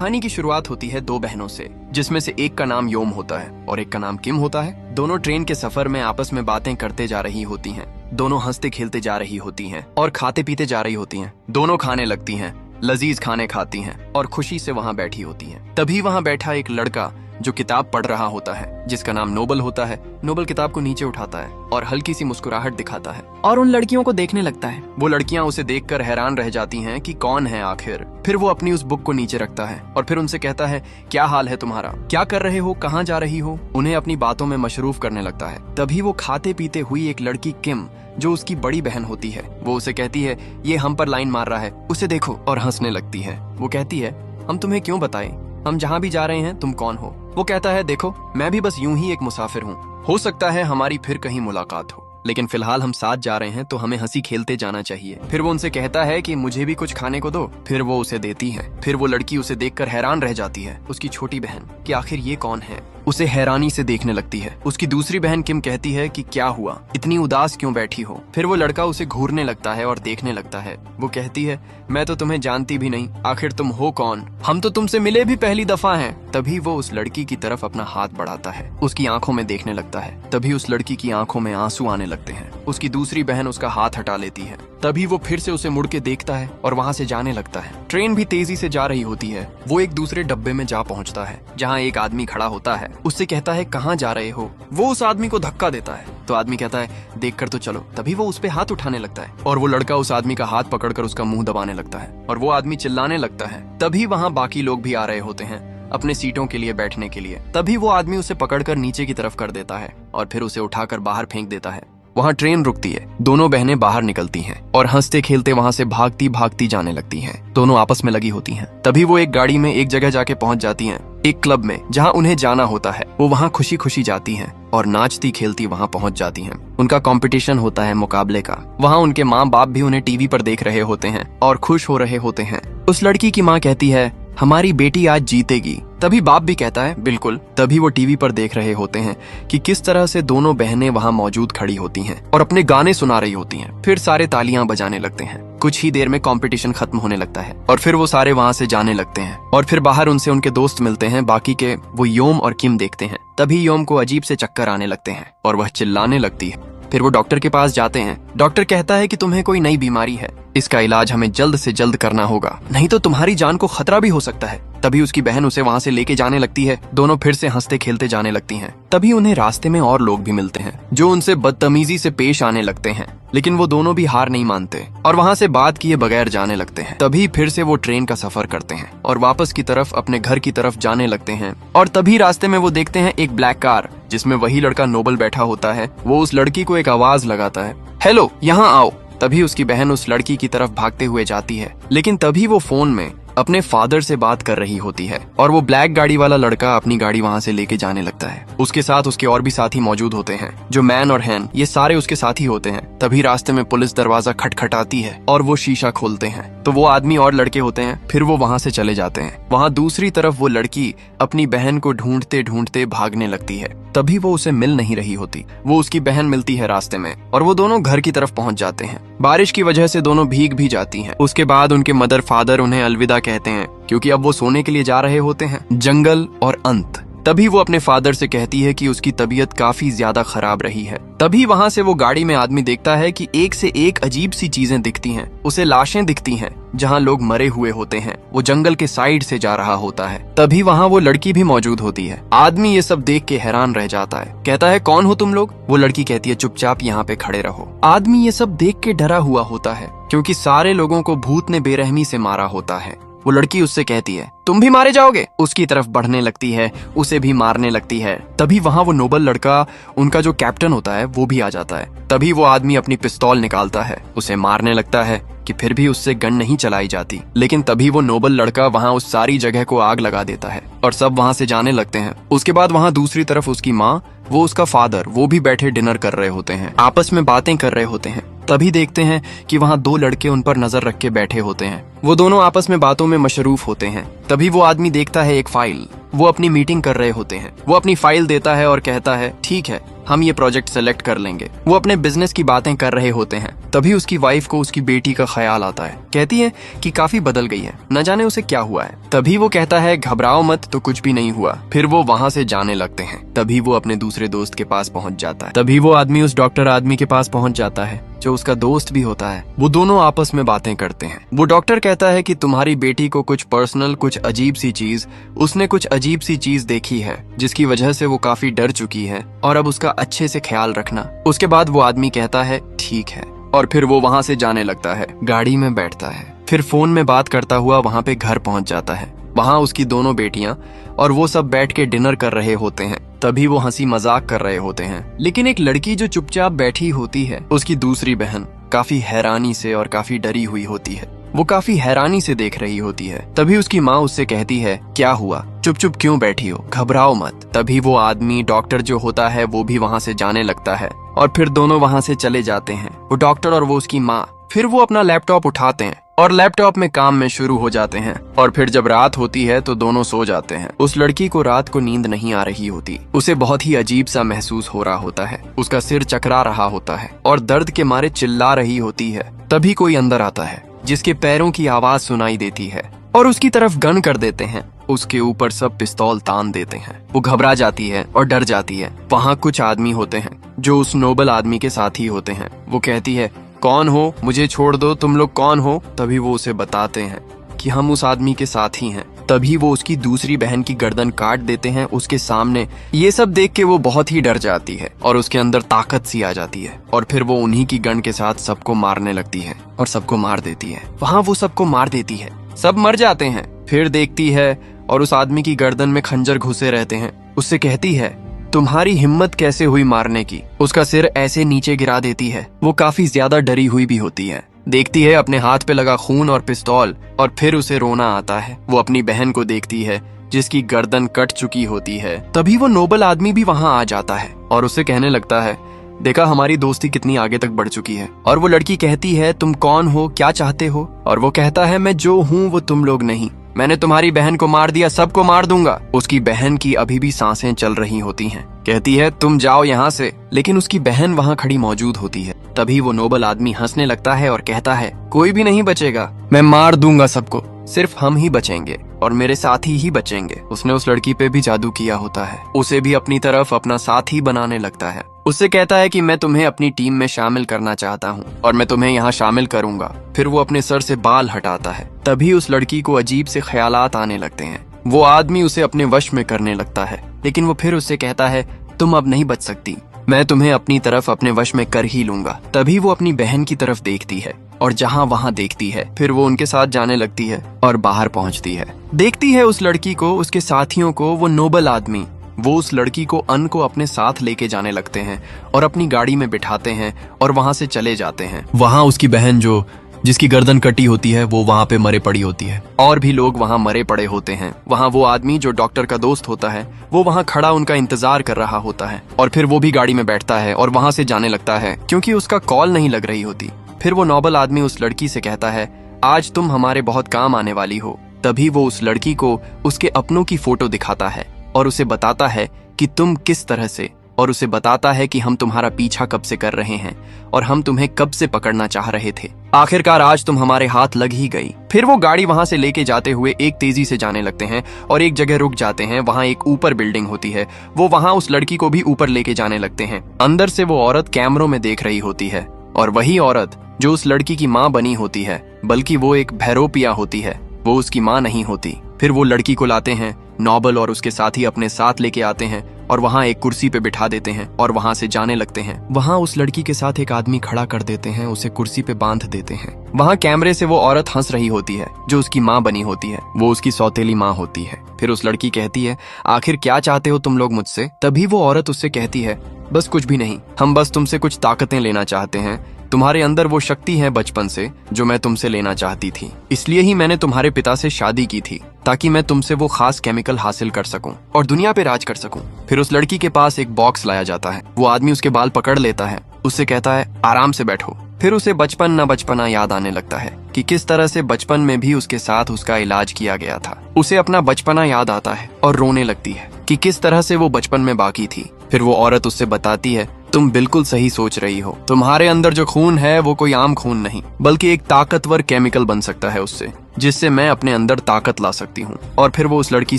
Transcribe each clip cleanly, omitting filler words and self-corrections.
कहानी की शुरुआत होती है दो बहनों से, जिसमें से एक का नाम योम होता है और एक का नाम किम होता है। दोनों ट्रेन के सफर में आपस में बातें करते जा रही होती हैं। दोनों हंसते खेलते जा रही होती हैं और खाते पीते जा रही होती हैं। दोनों खाने लगती हैं, लजीज खाने खाती हैं और खुशी से वहाँ बैठी होती हैं। तभी वहाँ बैठा एक लड़का जो किताब पढ़ रहा होता है, जिसका नाम नोबल होता है, नोबल किताब को नीचे उठाता है और हल्की सी मुस्कुराहट दिखाता है और उन लड़कियों को देखने लगता है। वो लड़कियां उसे देखकर हैरान रह जाती हैं कि कौन है आखिर। फिर वो अपनी उस बुक को नीचे रखता है और फिर उनसे कहता है, क्या हाल है तुम्हारा, क्या कर रहे हो, कहाँ जा रही हो। उन्हें अपनी बातों में मशरूफ करने लगता है। तभी वो खाते पीते हुई एक लड़की किम, जो उसकी बड़ी बहन होती है, वो उसे कहती है, ये हम पर लाइन मार रहा है, उसे देखो, और हंसने लगती है। वो कहती है, हम तुम्हें क्यों बताएं, हम जहाँ भी जा रहे हैं तुम कौन हो। वो कहता है, देखो मैं भी बस यूं ही एक मुसाफिर हूँ, हो सकता है हमारी फिर कहीं मुलाकात हो, लेकिन फिलहाल हम साथ जा रहे हैं तो हमें हंसी खेलते जाना चाहिए। फिर वो उनसे कहता है कि मुझे भी कुछ खाने को दो। फिर वो उसे देती है। फिर वो लड़की उसे देखकर हैरान रह जाती है, उसकी छोटी बहन, कि आखिर ये कौन है। उसे हैरानी से देखने लगती है। उसकी दूसरी बहन किम कहती है कि क्या हुआ, इतनी उदास क्यों बैठी हो। फिर वो लड़का उसे घूरने लगता है और देखने लगता है। वो कहती है, मैं तो तुम्हें जानती भी नहीं, आखिर तुम हो कौन, हम तो तुमसे मिले भी पहली दफा हैं। तभी वो उस लड़की की तरफ अपना हाथ बढ़ाता है, उसकी आंखों में देखने लगता है। तभी उस लड़की की आंखों में आंसू आने लगते हैं। उसकी दूसरी बहन उसका हाथ हटा लेती है। तभी वो फिर से उसे मुड़ के देखता है और वहाँ से जाने लगता है। ट्रेन भी तेजी से जा रही होती है। वो एक दूसरे डब्बे में जा पहुँचता है, जहाँ एक आदमी खड़ा होता है। उससे कहता है, कहाँ जा रहे हो। वो उस आदमी को धक्का देता है, तो आदमी कहता है, देखकर तो चलो। तभी वो उस पे हाथ उठाने लगता है और वो लड़का उस आदमी का हाथ पकड़कर उसका मुंह दबाने लगता है और वो आदमी चिल्लाने लगता है। तभी वहाँ बाकी लोग भी आ रहे होते हैं अपने सीटों के लिए बैठने के लिए। तभी वो आदमी उसे पकड़कर नीचे की तरफ कर देता है और फिर उसे उठाकर बाहर फेंक देता है। वहाँ ट्रेन रुकती है। दोनों बहनें बाहर निकलती हैं और हंसते खेलते वहाँ से भागती भागती जाने लगती हैं। दोनों आपस में लगी होती हैं। तभी वो एक गाड़ी में एक जगह जाके पहुँच जाती हैं, एक क्लब में जहाँ उन्हें जाना होता है। वो वहाँ खुशी खुशी जाती हैं और नाचती खेलती वहाँ पहुँच जाती हैं। उनका कंपटीशन होता है मुकाबले का। वहाँ उनके माँ बाप भी उन्हें टीवी पर देख रहे होते हैं और खुश हो रहे होते हैं। उस लड़की की माँ कहती है, हमारी बेटी आज जीतेगी। तभी बाप भी कहता है, बिल्कुल। तभी वो टीवी पर देख रहे होते हैं कि किस तरह से दोनों बहनें वहाँ मौजूद खड़ी होती हैं और अपने गाने सुना रही होती हैं। फिर सारे तालियां बजाने लगते हैं। कुछ ही देर में कंपटीशन खत्म होने लगता है और फिर वो सारे वहाँ से जाने लगते हैं और फिर बाहर उनसे उनके दोस्त मिलते हैं। बाकी के वो योम और किम देखते हैं। तभी योम को अजीब से चक्कर आने लगते हैं और वह चिल्लाने लगती है। फिर वो डॉक्टर के पास जाते हैं। डॉक्टर कहता है कि तुम्हें कोई नई बीमारी है, इसका इलाज हमें जल्द से जल्द करना होगा, नहीं तो तुम्हारी जान को खतरा भी हो सकता है। तभी उसकी बहन उसे वहाँ से लेके जाने लगती है। दोनों फिर से हंसते खेलते जाने लगती हैं। तभी उन्हें रास्ते में और लोग भी मिलते हैं जो उनसे बदतमीजी से पेश आने लगते हैं, लेकिन वो दोनों भी हार नहीं मानते और वहाँ से बात किए बगैर जाने लगते हैं। तभी फिर से वो ट्रेन का सफर करते हैं और वापस की तरफ अपने घर की तरफ जाने लगते हैं और तभी रास्ते में वो देखते हैं एक ब्लैक कार, जिसमें वही लड़का नोबल बैठा होता है। वो उस लड़की को एक आवाज लगाता है, हेलो, यहाँ आओ। तभी उसकी बहन उस लड़की की तरफ भागते हुए जाती है, लेकिन तभी वो फोन में अपने फादर से बात कर रही होती है और वो ब्लैक गाड़ी वाला लड़का अपनी गाड़ी वहाँ से लेके जाने लगता है। उसके साथ उसके और भी साथी मौजूद होते हैं, जो मैन और हैन, ये सारे उसके साथी होते हैं। तभी रास्ते में पुलिस दरवाजा खटखटाती है और वो शीशा खोलते हैं, तो वो आदमी और लड़के होते हैं। फिर वो वहाँ से चले जाते हैं। वहाँ दूसरी तरफ वो लड़की अपनी बहन को ढूंढते ढूंढते भागने लगती है। तभी वो उसे मिल नहीं रही होती। वो उसकी बहन मिलती है रास्ते में और वो दोनों घर की तरफ पहुंच जाते हैं। बारिश की वजह से दोनों भीग भी जाती हैं। उसके बाद उनके मदर फादर उन्हें अलविदा कहते हैं, क्योंकि अब वो सोने के लिए जा रहे होते हैं। जंगल और अंत। तभी वो अपने फादर से कहती है कि उसकी तबीयत काफी ज्यादा खराब रही है। तभी वहाँ से वो गाड़ी में आदमी देखता है कि एक से एक अजीब सी चीजें दिखती हैं। उसे लाशें दिखती हैं जहाँ लोग मरे हुए होते हैं। वो जंगल के साइड से जा रहा होता है। तभी वहाँ वो लड़की भी मौजूद होती है। आदमी ये सब देख के हैरान रह जाता है, कहता है, कौन हो तुम लोग। वो लड़की कहती है, चुपचाप यहाँ पे खड़े रहो। आदमी ये सब देख के डरा हुआ होता है, क्योंकि सारे लोगों को भूत ने बेरहमी से मारा होता है। वो लड़की उससे कहती है, तुम भी मारे जाओगे। उसकी तरफ बढ़ने लगती है, उसे भी मारने लगती है। तभी वहाँ वो नोबल लड़का, उनका जो कैप्टन होता है, वो भी आ जाता है। तभी वो आदमी अपनी पिस्तौल निकालता है, उसे मारने लगता है कि फिर भी उससे गन नहीं चलाई जाती। लेकिन तभी वो नोबल लड़का वहाँ उस सारी जगह को आग लगा देता है और सब वहाँ से जाने लगते हैं। उसके बाद वहाँ दूसरी तरफ उसकी माँ, वो उसका फादर, वो भी बैठे डिनर कर रहे होते हैं, आपस में बातें कर रहे होते हैं। तभी देखते हैं कि वहाँ दो लड़के उन पर नजर रख के बैठे होते हैं। वो दोनों आपस में बातों में मशरूफ होते हैं। तभी वो आदमी देखता है एक फाइल। वो अपनी मीटिंग कर रहे होते हैं। वो अपनी फाइल देता है और कहता है, ठीक है, हम ये प्रोजेक्ट सेलेक्ट कर लेंगे। वो अपने बिजनेस की बातें कर रहे होते हैं। तभी उसकी वाइफ को उसकी बेटी का ख्याल आता है। कहती है कि काफी बदल गई है, न जाने उसे क्या हुआ है। तभी वो कहता है घबराओ मत, तो कुछ भी नहीं हुआ। फिर वो वहाँ से जाने लगते हैं। तभी वो अपने दूसरे दोस्त के पास पहुँच जाता है। तभी वो आदमी उस डॉक्टर आदमी के पास पहुँच जाता है जो उसका दोस्त भी होता है। वो दोनों आपस में बातें करते हैं। वो डॉक्टर कहता है कि तुम्हारी बेटी को कुछ पर्सनल, कुछ अजीब सी चीज, उसने कुछ अजीब सी चीज देखी है जिसकी वजह से वो काफी डर चुकी है और अब उसका अच्छे से ख्याल रखना। उसके बाद वो आदमी कहता है ठीक है, और फिर वो वहाँ से जाने लगता है। गाड़ी में बैठता है, फिर फोन में बात करता हुआ वहाँ पे घर पहुँच जाता है। वहाँ उसकी दोनों बेटियां और वो सब बैठ के डिनर कर रहे होते हैं। तभी वो हंसी मजाक कर रहे होते हैं, लेकिन एक लड़की जो चुपचाप बैठी होती है, उसकी दूसरी बहन, काफी हैरानी से और काफी डरी हुई होती है। वो काफी हैरानी से देख रही होती है। तभी उसकी माँ उससे कहती है क्या हुआ, चुप चुप क्यों बैठी हो, घबराओ मत। तभी वो आदमी डॉक्टर जो होता है वो भी वहाँ से जाने लगता है और फिर दोनों वहाँ से चले जाते हैं, वो डॉक्टर और वो उसकी माँ। फिर वो अपना लैपटॉप उठाते हैं और लैपटॉप में काम में शुरू हो जाते हैं। और फिर जब रात होती है तो दोनों सो जाते हैं। उस लड़की को रात को नींद नहीं आ रही होती। उसे बहुत ही अजीब सा महसूस हो रहा होता है। उसका सिर चकरा रहा होता है और दर्द के मारे चिल्ला रही होती है। तभी कोई अंदर आता है जिसके पैरों की आवाज सुनाई देती है और उसकी तरफ गन कर देते हैं। उसके ऊपर सब पिस्तौल तान देते हैं। वो घबरा जाती है और डर जाती है। वहाँ कुछ आदमी होते हैं जो उस नोबल आदमी के साथ ही होते हैं। वो कहती है कौन हो, मुझे छोड़ दो, तुम लोग कौन हो। तभी वो उसे बताते हैं कि हम उस आदमी के साथ ही हैं। तभी वो उसकी दूसरी बहन की गर्दन काट देते हैं उसके सामने। ये सब देख के वो बहुत ही डर जाती है और उसके अंदर ताकत सी आ जाती है और फिर वो उन्हीं की गन के साथ सबको मारने लगती है और सबको मार देती है। वहाँ वो सबको मार देती है, सब मर जाते हैं। फिर देखती है और उस आदमी की गर्दन में खंजर घुसे रहते हैं। उससे कहती है तुम्हारी हिम्मत कैसे हुई मारने की। उसका सिर ऐसे नीचे गिरा देती है। वो काफी ज्यादा डरी हुई भी होती है। देखती है अपने हाथ पे लगा खून और पिस्तौल और फिर उसे रोना आता है। वो अपनी बहन को देखती है जिसकी गर्दन कट चुकी होती है। तभी वो नोबल आदमी भी वहाँ आ जाता है और उससे कहने लगता है देखा हमारी दोस्ती कितनी आगे तक बढ़ चुकी है। और वो लड़की कहती है तुम कौन हो, क्या चाहते हो। और वो कहता है मैं जो हूँ वो तुम लोग नहीं, मैंने तुम्हारी बहन को मार दिया, सबको मार दूंगा। उसकी बहन की अभी भी सांसें चल रही होती हैं। कहती है तुम जाओ यहाँ से, लेकिन उसकी बहन वहाँ खड़ी मौजूद होती है। तभी वो नोबल आदमी हंसने लगता है और कहता है कोई भी नहीं बचेगा, मैं मार दूंगा सबको, सिर्फ हम ही बचेंगे और मेरे साथी ही बचेंगे। उसने उस लड़की पे भी जादू किया होता है। उसे भी अपनी तरफ अपना साथी बनाने लगता है। उससे कहता है कि मैं तुम्हें अपनी टीम में शामिल करना चाहता हूँ और मैं तुम्हें यहाँ शामिल करूंगा। फिर वो अपने सर से बाल हटाता है। तभी उस लड़की को अजीब से ख्यालात आने लगते हैं। वो आदमी उसे अपने वश में करने लगता है, लेकिन वो फिर उससे कहता है तुम अब नहीं बच सकती, मैं तुम्हें अपनी तरफ अपने वश में कर ही लूंगा। तभी वो अपनी बहन की तरफ देखती है और जहाँ वहाँ देखती है। फिर वो उनके साथ जाने लगती है और बाहर पहुँचती है। देखती है उस लड़की को, उसके साथियों को। वो नोबल आदमी वो उस लड़की को अन को अपने साथ लेके जाने लगते हैं और अपनी गाड़ी में बिठाते हैं और वहाँ से चले जाते हैं। वहाँ उसकी बहन जो जिसकी गर्दन कटी होती है वो वहाँ पे मरे पड़ी होती है और भी लोग वहाँ मरे पड़े होते हैं। वहाँ वो आदमी जो डॉक्टर का दोस्त होता है वो वहाँ खड़ा उनका इंतजार कर रहा होता है और फिर वो भी गाड़ी में बैठता है और वहाँ से जाने लगता है क्योंकि उसका कॉल नहीं लग रही होती। फिर वो नोबल आदमी उस लड़की से कहता है आज तुम हमारे बहुत काम आने वाली हो। तभी वो उस लड़की को उसके अपनों की फोटो दिखाता है और उसे बताता है कि तुम किस तरह से, और उसे बताता है कि हम तुम्हारा पीछा कब से कर रहे हैं और हम तुम्हें कब से पकड़ना चाह रहे थे। आखिरकार आज तुम हमारे हाथ लग ही गई। फिर वो गाड़ी वहां से लेके जाते हुए एक तेजी से जाने लगते हैं और एक जगह रुक जाते हैं। वहां एक ऊपर बिल्डिंग होती है। वो वहां उस लड़की को भी ऊपर लेके जाने लगते हैं। अंदर से वो औरत कैमरों में देख रही होती है और वही औरत जो उस लड़की की माँ बनी होती है, बल्कि वो एक भैरोपिया होती है, वो उसकी माँ नहीं होती। फिर वो लड़की को लाते हैं, नोबल और उसके साथी अपने साथ लेके आते हैं और वहाँ एक कुर्सी पे बिठा देते हैं और वहाँ से जाने लगते हैं। वहाँ उस लड़की के साथ एक आदमी खड़ा कर देते हैं, उसे कुर्सी पे बांध देते हैं। वहाँ कैमरे से वो औरत हंस रही होती है जो उसकी माँ बनी होती है, वो उसकी सौतेली माँ होती है। फिर उस लड़की कहती है आखिर क्या चाहते हो तुम लोग मुझसे। तभी वो औरत उससे कहती है बस कुछ भी नहीं, हम बस तुमसे कुछ ताकतें लेना चाहते हैं। तुम्हारे अंदर वो शक्ति है बचपन से जो मैं तुमसे लेना चाहती थी, इसलिए ही मैंने तुम्हारे पिता से शादी की थी ताकि मैं तुमसे वो खास केमिकल हासिल कर सकूं और दुनिया पे राज कर सकूं। फिर उस लड़की के पास एक बॉक्स लाया जाता है। वो आदमी उसके बाल पकड़ लेता है, उससे कहता है आराम से बैठो। फिर उसे बचपन न बचपना याद आने लगता है कि किस तरह से बचपन में भी उसके साथ उसका इलाज किया गया था। उसे अपना बचपना याद आता है और रोने लगती है कि किस तरह से वो बचपन में बाकी थी। फिर वो औरत उससे बताती है तुम बिल्कुल सही सोच रही हो। तुम्हारे अंदर जो खून है वो कोई आम खून नहीं, बल्कि एक ताकतवर केमिकल बन सकता है उससे, जिससे मैं अपने अंदर ताकत ला सकती हूँ। और फिर वो उस लड़की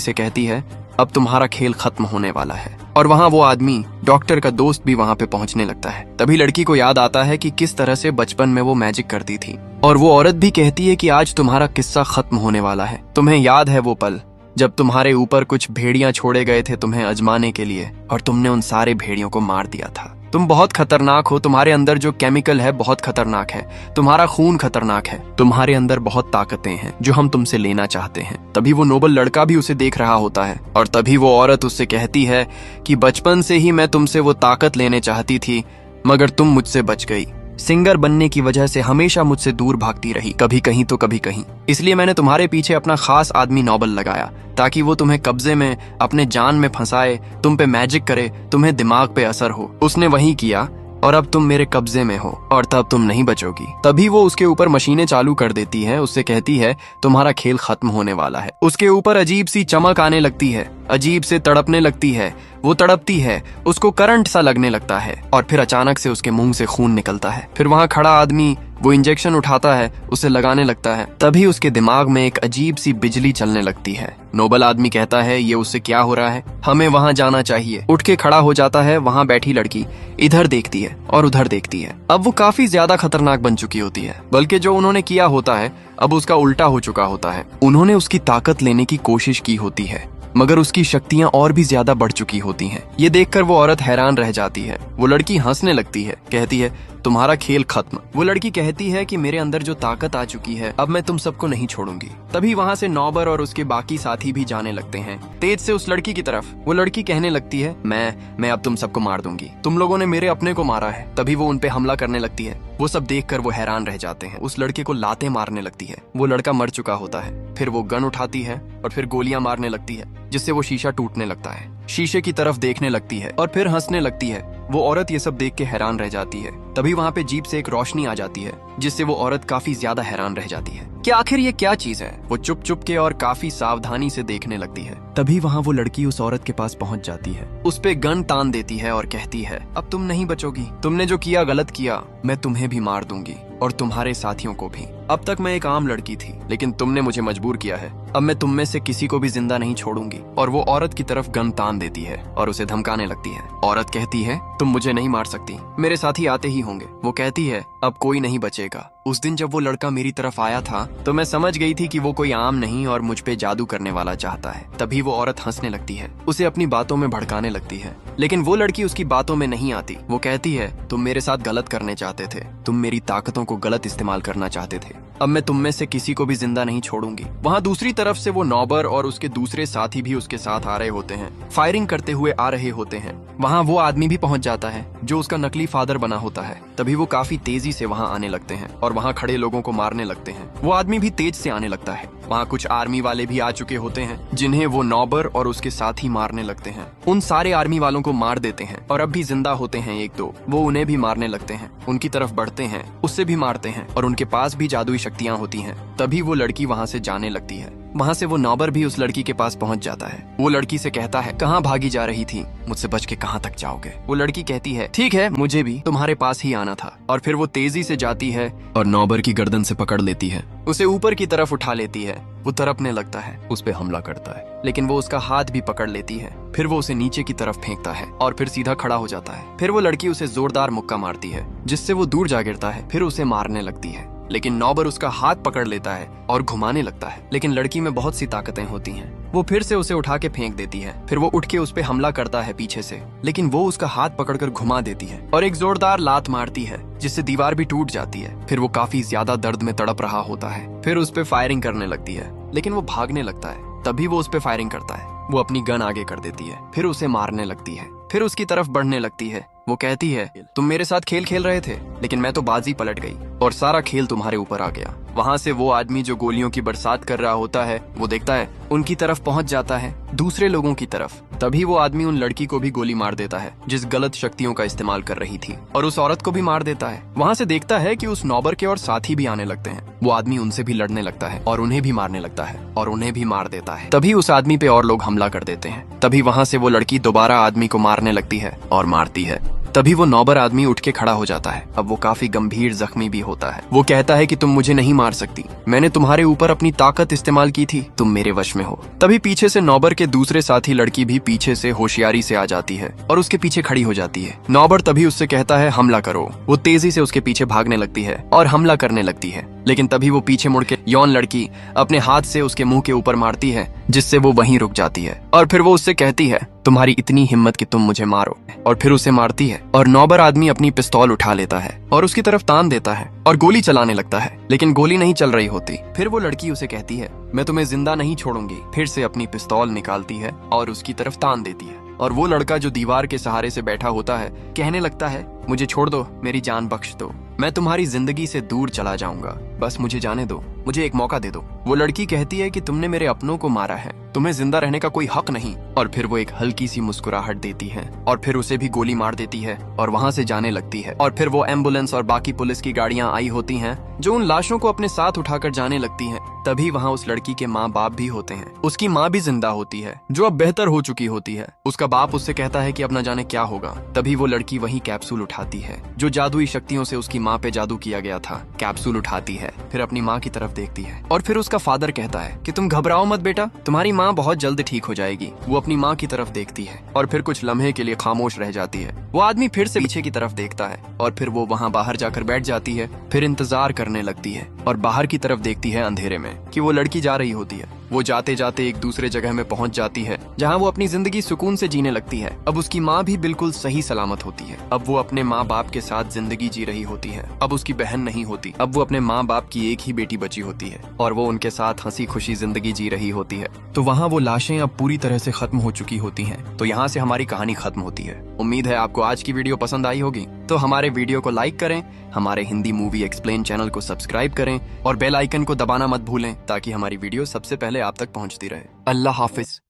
से कहती है, अब तुम्हारा खेल खत्म होने वाला है। और वहाँ वो आदमी, डॉक्टर का दोस्त, भी वहाँ पे पहुँचने लगता है। तभी लड़की को याद आता है कि किस तरह से बचपन में वो मैजिक करती थी। और वो औरत भी कहती है कि आज तुम्हारा किस्सा खत्म होने वाला है। तुम्हें याद है वो पल जब तुम्हारे ऊपर कुछ भेड़ियां छोड़े गए थे तुम्हें आजमाने के लिए, और तुमने उन सारे भेड़ियों को मार दिया था। तुम बहुत खतरनाक हो, तुम्हारे अंदर जो केमिकल है बहुत खतरनाक है, तुम्हारा खून खतरनाक है, तुम्हारे अंदर बहुत ताकतें हैं जो हम तुमसे लेना चाहते हैं। तभी वो नोबल लड़का भी उसे देख रहा होता है, और तभी वो औरत उससे कहती है कि बचपन से ही मैं तुमसे वो ताकत लेने चाहती थी, मगर तुम मुझसे बच गई। सिंगर बनने की वजह से हमेशा मुझसे दूर भागती रही, कभी कहीं तो कभी कहीं। इसलिए मैंने तुम्हारे पीछे अपना खास आदमी नोबल लगाया, ताकि वो तुम्हें कब्जे में, अपने जान में फंसाए, तुम पे मैजिक करे, तुम्हें दिमाग पे असर हो। उसने वही किया, और अब तुम मेरे कब्जे में हो, और तब तुम नहीं बचोगी। तभी वो उसके ऊपर मशीनें चालू कर देती है, उससे कहती है तुम्हारा खेल खत्म होने वाला है। उसके ऊपर अजीब सी चमक आने लगती है, अजीब से तड़पने लगती है, वो तड़पती है, उसको करंट सा लगने लगता है, और फिर अचानक से उसके मुंह से खून निकलता है। फिर वहाँ खड़ा आदमी वो इंजेक्शन उठाता है, उसे लगाने लगता है। तभी उसके दिमाग में एक अजीब सी बिजली चलने लगती है। नोबल आदमी कहता है ये उससे क्या हो रहा है, हमें वहाँ जाना चाहिए। उठ के खड़ा हो जाता है। वहाँ बैठी लड़की इधर देखती है और उधर देखती है। अब वो काफी ज्यादा खतरनाक बन चुकी होती है, बल्कि जो उन्होंने किया होता है अब उसका उल्टा हो चुका होता है। उन्होंने उसकी ताकत लेने की कोशिश की होती है, मगर उसकी शक्तियां और भी ज्यादा बढ़ चुकी होती हैं। ये देखकर वो औरत हैरान रह जाती है। वो लड़की हंसने लगती है, कहती है तुम्हारा खेल खत्म। वो लड़की कहती है कि मेरे अंदर जो ताकत आ चुकी है अब मैं तुम सबको नहीं छोड़ूंगी। तभी वहाँ से नौबर और उसके बाकी साथी भी जाने लगते हैं तेज से उस लड़की की तरफ। वो लड़की कहने लगती है मैं अब तुम सबको मार दूंगी, तुम लोगों ने मेरे अपने को मारा है। तभी वो उनपे हमला करने लगती है। वो सब देखकर वो हैरान रह जाते हैं। उस लड़के को लातें मारने लगती है। वो लड़का मर चुका होता है। फिर वो गन उठाती है और फिर गोलियां मारने लगती है, जिससे वो शीशा टूटने लगता है। शीशे की तरफ देखने लगती है और फिर हंसने लगती है। वो औरत ये सब देख के हैरान रह जाती है। तभी वहाँ पे जीप से एक रोशनी आ जाती है, जिससे वो औरत काफी ज्यादा हैरान रह जाती है कि आखिर ये क्या चीज है। वो चुप चुप के और काफी सावधानी से देखने लगती है। तभी वहाँ वो लड़की उस औरत के पास पहुँच जाती है, उस पे गन तान देती है और कहती है अब तुम नहीं बचोगी, तुमने जो किया गलत किया, मैं तुम्हें भी मार दूंगी और तुम्हारे साथियों को भी। अब तक मैं एक आम लड़की थी, लेकिन तुमने मुझे मजबूर किया है। अब मैं तुम में से किसी को भी जिंदा नहीं छोड़ूंगी। और वो औरत की तरफ गन तान देती है और उसे धमकाने लगती है। औरत कहती है तुम मुझे नहीं मार सकती, मेरे साथी आते ही होंगे। वो कहती है अब कोई नहीं बचेगा। उस दिन जब वो लड़का मेरी तरफ आया था तो मैं समझ गई थी कि वो कोई आम नहीं और मुझ पे जादू करने वाला चाहता है। तभी वो औरत हंसने लगती है, उसे अपनी बातों में भड़काने लगती है, लेकिन वो लड़की उसकी बातों में नहीं आती। वो कहती है तुम मेरे साथ गलत करने चाहते थे, तुम मेरी ताकतों को गलत इस्तेमाल करना चाहते थे। अब मैं तुम में से किसी को भी जिंदा नहीं छोड़ूंगी। वहाँ दूसरी तरफ से वो नौबर और उसके दूसरे साथी भी उसके साथ आ रहे होते हैं, फायरिंग करते हुए आ रहे होते हैं। वहाँ वो आदमी भी पहुंच जाता है जो उसका नकली फादर बना होता है। तभी वो काफी तेजी से वहाँ आने लगते हैं और वहाँ खड़े लोगों को मारने लगते हैं। वो आदमी भी तेज से आने लगता है। वहाँ कुछ आर्मी वाले भी आ चुके होते हैं, जिन्हें वो नौबर और उसके साथी मारने लगते हैं। उन सारे आर्मी वालों को मार देते हैं और अब भी जिंदा होते हैं एक दो। वो उन्हें भी मारने लगते हैं, उनकी तरफ बढ़ते हैं, उससे भी मारते हैं और उनके पास भी जादुई शक्तियाँ होती हैं। तभी वो लड़की वहाँ से जाने लगती है। वहाँ से वो नौबर भी उस लड़की के पास पहुँच जाता है। वो लड़की से कहता है कहाँ भागी जा रही थी, मुझसे बच के कहाँ तक जाओगे। वो लड़की कहती है ठीक है, मुझे भी तुम्हारे पास ही आना था। और फिर वो तेजी से जाती है और नौबर की गर्दन से पकड़ लेती है, उसे ऊपर की तरफ उठा लेती है। वो तड़पने लगता है, उस पे हमला करता है, लेकिन वो उसका हाथ भी पकड़ लेती है। फिर वो उसे नीचे की तरफ फेंकता है और फिर सीधा खड़ा हो जाता है। फिर वो लड़की उसे जोरदार मुक्का मारती है, जिससे वो दूर जा गिरता है। फिर उसे मारने लगती है, लेकिन नौबर उसका हाथ पकड़ लेता है और घुमाने लगता है। लेकिन लड़की में बहुत सी ताकतें होती हैं। वो फिर से उसे उठा के फेंक देती है। फिर वो उठ के उस पे हमला करता है पीछे से, लेकिन वो उसका हाथ पकड़कर घुमा देती है और एक जोरदार लात मारती है, जिससे दीवार भी टूट जाती है। फिर वो काफी ज्यादा दर्द में तड़प रहा होता है। फिर उस पे फायरिंग करने लगती है, लेकिन वो भागने लगता है। तभी वो उस पे फायरिंग करता है। वो अपनी गन आगे कर देती है, फिर उसे मारने लगती है, फिर उसकी तरफ बढ़ने लगती है। वो कहती है तुम मेरे साथ खेल खेल रहे थे, लेकिन मैं तो बाजी पलट गई और सारा खेल तुम्हारे ऊपर आ गया। वहाँ से वो आदमी जो गोलियों की बरसात कर रहा होता है, वो देखता है उनकी तरफ पहुंच जाता है, दूसरे लोगों की तरफ। तभी वो आदमी उन लड़की को भी गोली मार देता है, जिस गलत शक्तियों का इस्तेमाल कर रही थी, और उस औरत को भी मार देता है। वहाँ से देखता है कि उस नौबर के और साथी भी आने लगते हैं। वो आदमी उनसे भी लड़ने लगता है और उन्हें भी मारने लगता है और उन्हें भी मार देता है। तभी उस आदमी पे और लोग हमला कर देते हैं। तभी वहाँ से वो लड़की दोबारा आदमी को मारने लगती है और मारती है। तभी वो नौबर आदमी उठ के खड़ा हो जाता है। अब वो काफी गंभीर जख्मी भी होता है। वो कहता है कि तुम मुझे नहीं मार सकती, मैंने तुम्हारे ऊपर अपनी ताकत इस्तेमाल की थी, तुम मेरे वश में हो। तभी पीछे से नौबर के दूसरे साथी लड़की भी पीछे से होशियारी से आ जाती है और उसके पीछे खड़ी हो जाती है। नौबर तभी उससे कहता है हमला करो। वो तेजी से उसके पीछे भागने लगती है और हमला करने लगती है, लेकिन तभी वो पीछे मुड़ के यौन लड़की अपने हाथ से उसके मुंह के ऊपर मारती है, जिससे वो वहीं रुक जाती है। और फिर वो उससे कहती है तुम्हारी इतनी हिम्मत कि तुम मुझे मारो, और फिर उसे मारती है। और नौबर आदमी अपनी पिस्तौल उठा लेता है और उसकी तरफ तान देता है और गोली चलाने लगता है, लेकिन गोली नहीं चल रही होती। फिर वो लड़की उसे कहती है मैं तुम्हें जिंदा नहीं छोड़ूंगी। फिर से अपनी पिस्तौल निकालती है और उसकी तरफ तान देती है। और वो लड़का जो दीवार के सहारे से बैठा होता है कहने लगता है मुझे छोड़ दो, मेरी जान बख्श दो, मैं तुम्हारी जिंदगी से दूर चला जाऊंगा, बस मुझे जाने दो, मुझे एक मौका दे दो। वो लड़की कहती है कि तुमने मेरे अपनों को मारा है, तुम्हें जिंदा रहने का कोई हक नहीं। और फिर वो एक हल्की सी मुस्कुराहट देती है और फिर उसे भी गोली मार देती है और वहाँ से जाने लगती है। और फिर वो एम्बुलेंस और बाकी पुलिस की गाड़ियां आई होती हैं जो उन लाशों को अपने साथ उठाकर जाने लगती हैं। तभी वहाँ उस लड़की के माँ बाप भी होते हैं। उसकी माँ भी जिंदा होती है जो अब बेहतर हो चुकी होती है। उसका बाप उससे कहता है कि अब न जाने क्या होगा। तभी वो लड़की वही कैप्सूल उठाती है जो जादुई शक्तियों से उसकी माँ पे जादू किया गया था। कैप्सूल उठाती है, फिर अपनी माँ की तरफ देखती है और फिर उसका फादर कहता है कि तुम घबराओ मत बेटा, तुम्हारी माँ बहुत जल्द ठीक हो जाएगी। वो अपनी माँ की तरफ देखती है और फिर कुछ लम्हे के लिए खामोश रह जाती है। वो आदमी फिर से पीछे की तरफ देखता है और फिर वो वहाँ बाहर जाकर बैठ जाती है। फिर इंतजार करने लगती है और बाहर की तरफ देखती है अंधेरे में कि वो लड़की जा रही होती है। वो जाते जाते एक दूसरे जगह में पहुंच जाती है जहां वो अपनी जिंदगी सुकून से जीने लगती है। अब उसकी माँ भी बिल्कुल सही सलामत होती है। अब वो अपने माँ बाप के साथ जिंदगी जी रही होती है। अब उसकी बहन नहीं होती, अब वो अपने माँ बाप की एक ही बेटी बची होती है और वो उनके साथ हंसी खुशी जिंदगी जी रही होती है। तो वहाँ वो लाशें अब पूरी तरह से खत्म हो चुकी होती हैं। तो यहाँ से हमारी कहानी खत्म होती है। उम्मीद है आपको आज की वीडियो पसंद आई होगी। तो हमारे वीडियो को लाइक करें, हमारे हिंदी मूवी एक्सप्लेन चैनल को सब्सक्राइब करें और बेल आइकन को दबाना मत भूलें ताकि हमारी वीडियो सबसे पहले आप तक पहुंचती रहे। अल्लाह हाफिज।